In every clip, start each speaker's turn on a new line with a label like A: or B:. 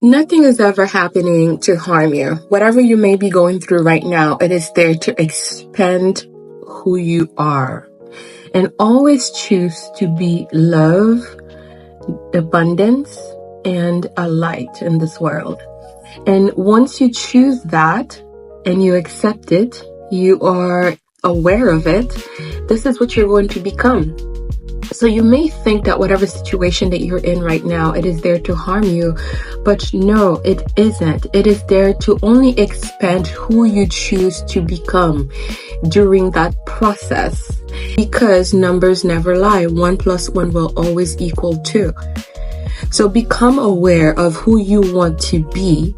A: Nothing is ever happening to harm you. Whatever you may be going through right now, it is there to expand who you are. And always choose to be love, abundance, and a light in this world. And once you choose that and you accept it, you are aware of it, this is what you're going to become. So you may think that whatever situation that you're in right now, it is there to harm you, but no, it isn't. It is there to only expand who you choose to become during that process, because numbers never lie. 1 + 1 will always equal 2. So become aware of who you want to be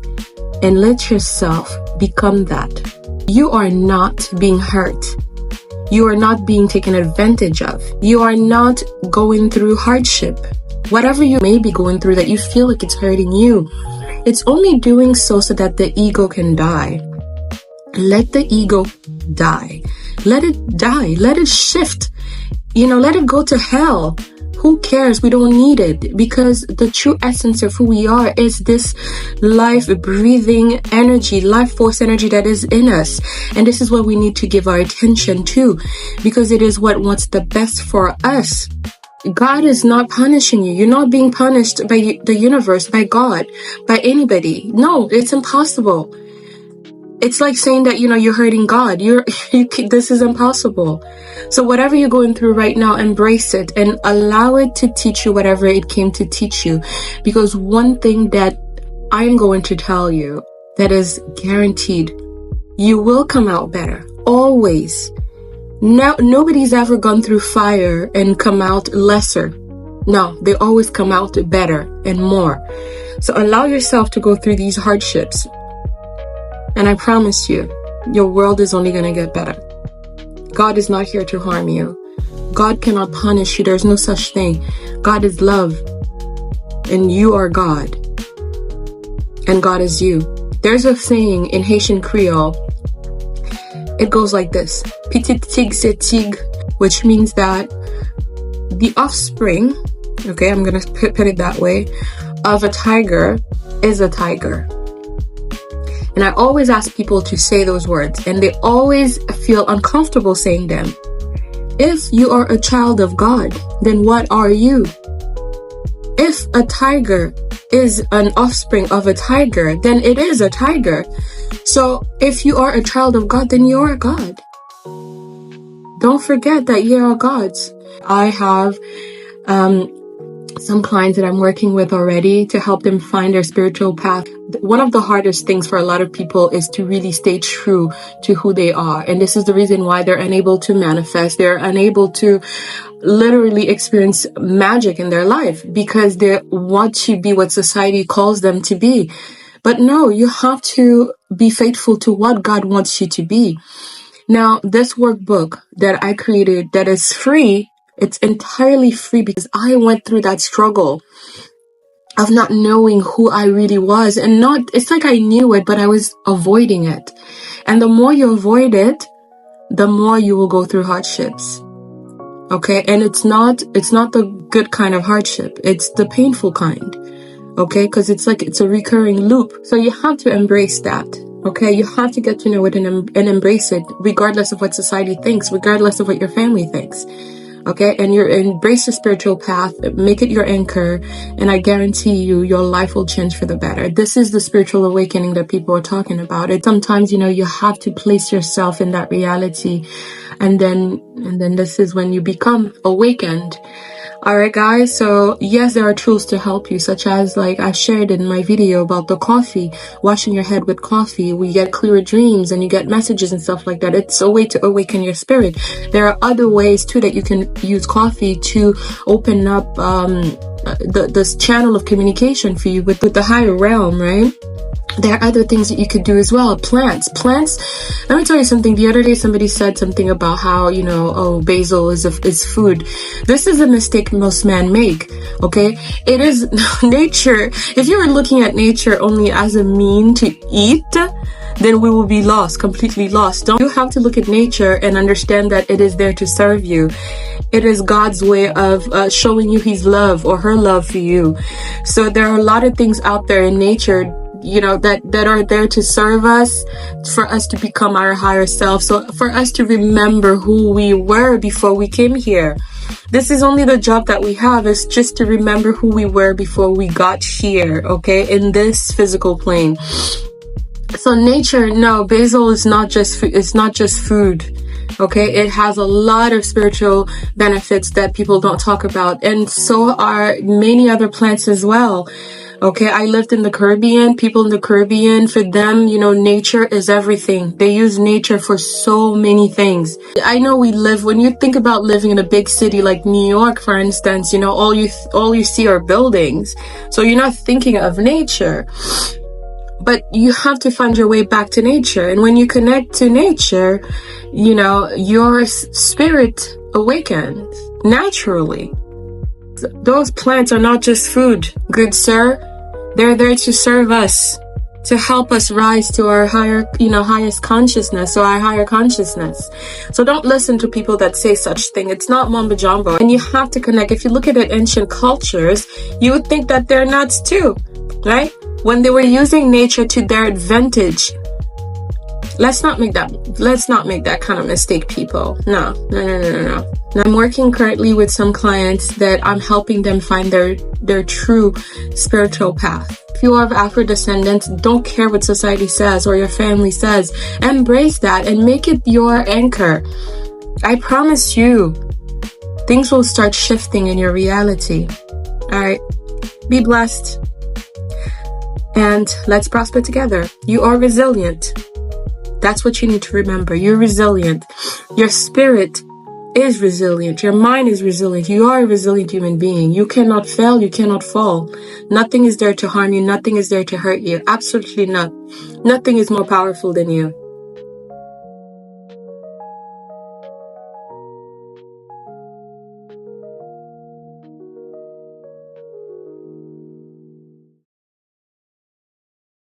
A: and let yourself become that. You are not being hurt. You are not being taken advantage of. You are not going through hardship. Whatever you may be going through that you feel like it's hurting you, it's only doing so that the ego can die. Let the ego die. Let it die. Let it shift. Let it go to hell. Who cares? We don't need it, because the true essence of who we are is this life-breathing energy, life force energy that is in us. And this is what we need to give our attention to, because it is what wants the best for us. God is not punishing you. You're not being punished by the universe, by God, by anybody. No, it's impossible. It's like saying that, you're hurting God. This is impossible. So whatever you're going through right now, embrace it and allow it to teach you whatever it came to teach you. Because one thing that I'm going to tell you that is guaranteed, you will come out better. Always. Now, nobody's ever gone through fire and come out lesser. No, they always come out better and more. So allow yourself to go through these hardships. And I promise you, your world is only going to get better. God is not here to harm you. God cannot punish you. There's no such thing. God is love. And you are God. And God is you. There's a saying in Haitian Creole. It goes like this. Petit tigre c'est tigre. Which means that the offspring, okay, I'm going to put it that way, of a tiger is a tiger. And I always ask people to say those words, and they always feel uncomfortable saying them. If you are a child of God, then what are you? If a tiger is an offspring of a tiger, then it is a tiger. So if you are a child of God, then you are God. Don't forget that you are gods. I have some clients that I'm working with already to help them find their spiritual path. One of the hardest things for a lot of people is to really stay true to who they are. And this is the reason why they're unable to manifest. They're unable to literally experience magic in their life, because they want to be what society calls them to be. But no, you have to be faithful to what God wants you to be. Now, this workbook that I created that is free, it's entirely free, because I went through that struggle of not knowing who I really was, and it's like I knew it, but I was avoiding it. And the more you avoid it, the more you will go through hardships. Okay. And it's not the good kind of hardship. It's the painful kind. Okay. Cause it's a recurring loop. So you have to embrace that. Okay. You have to get to know it and embrace it, regardless of what society thinks, regardless of what your family thinks. Okay, and embrace the spiritual path, make it your anchor, and I guarantee you, your life will change for the better. This is the spiritual awakening that people are talking about. Sometimes, you have to place yourself in that reality, and then this is when you become awakened. All right, guys. So yes, there are tools to help you, such as like I shared in my video about the coffee, washing your head with coffee. We get clearer dreams and you get messages and stuff like that. It's a way to awaken your spirit. There are other ways too that you can use coffee to open up this channel of communication for you with the higher realm, right? There are other things that you could do as well. Plants. Let me tell you something. The other day, somebody said something about how, basil is food. This is a mistake most men make. Okay. It is nature. If you were looking at nature only as a mean to eat, then we will be lost, completely lost. You have to look at nature and understand that it is there to serve you. It is God's way of showing you his love or her love for you. So there are a lot of things out there in nature, that are there to serve us, for us to become our higher self. So for us to remember who we were before we came here. This is only the job that we have, is just to remember who we were before we got here, okay, in this physical plane. So nature, no, basil is not just food. It's not just food. Okay, it has a lot of spiritual benefits that people don't talk about, and so are many other plants as well. Okay, I lived in the Caribbean. People in the Caribbean, for them, nature is everything. They use nature for so many things. I know when you think about living in a big city like New York, for instance, all you see are buildings. So you're not thinking of nature. But you have to find your way back to nature. And when you connect to nature, your spirit awakens naturally. Those plants are not just food, good sir. They're there to serve us, to help us rise to our highest consciousness, or our higher consciousness. So don't listen to people that say such thing. It's not mumbo jumbo. And you have to connect. If you look at ancient cultures, you would think that they're nuts too, right? When they were using nature to their advantage. Let's not make that kind of mistake, people. No. Now, I'm working currently with some clients that I'm helping them find their true spiritual path. If you are of Afro descendants, don't care what society says or your family says. Embrace that and make it your anchor. I promise you, things will start shifting in your reality. All right. Be blessed. And let's prosper together. You are resilient. That's what you need to remember. You're resilient. Your spirit is resilient. Your mind is resilient. You are a resilient human being. You cannot fail. You cannot fall. Nothing is there to harm you. Nothing is there to hurt you. Absolutely not. Nothing is more powerful than you.